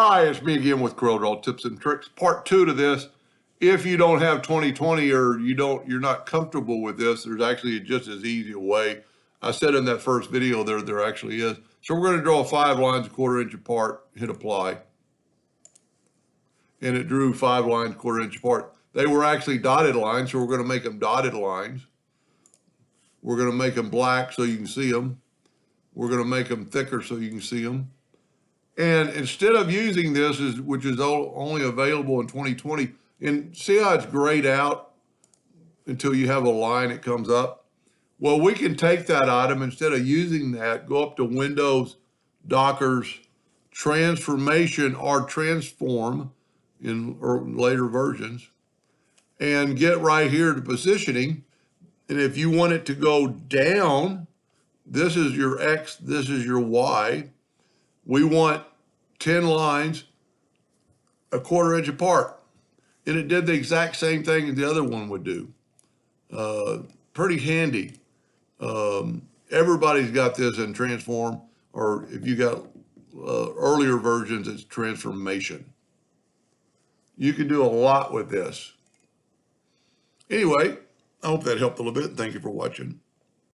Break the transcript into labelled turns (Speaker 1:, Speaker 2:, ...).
Speaker 1: Hi, it's me again with Corel Tips and Tricks. Part 2 to this. If you don't have 2020 or you're not comfortable with this, there's actually just as easy a way. I said in that first video there actually is. So we're going to draw 5 lines 1/4 inch apart, hit apply. And it drew 5 lines 1/4 inch apart. They were actually dotted lines, so we're going to make them dotted lines. We're going to make them black so you can see them. We're going to make them thicker so you can see them. And instead of using this, which is only available in 2020, and see how it's grayed out until you have a line that comes up? Well, we can take that item, instead of using that, go up to Windows, Dockers, Transformation or Transform in later versions, and get right here to positioning. And if you want it to go down, this is your X, this is your Y. We want 10 lines 1/4 inch apart. And it did the exact same thing as the other one would do. Pretty handy. Everybody's got this in Transform, or if you got earlier versions, it's Transformation. You can do a lot with this. Anyway, I hope that helped a little bit. Thank you for watching.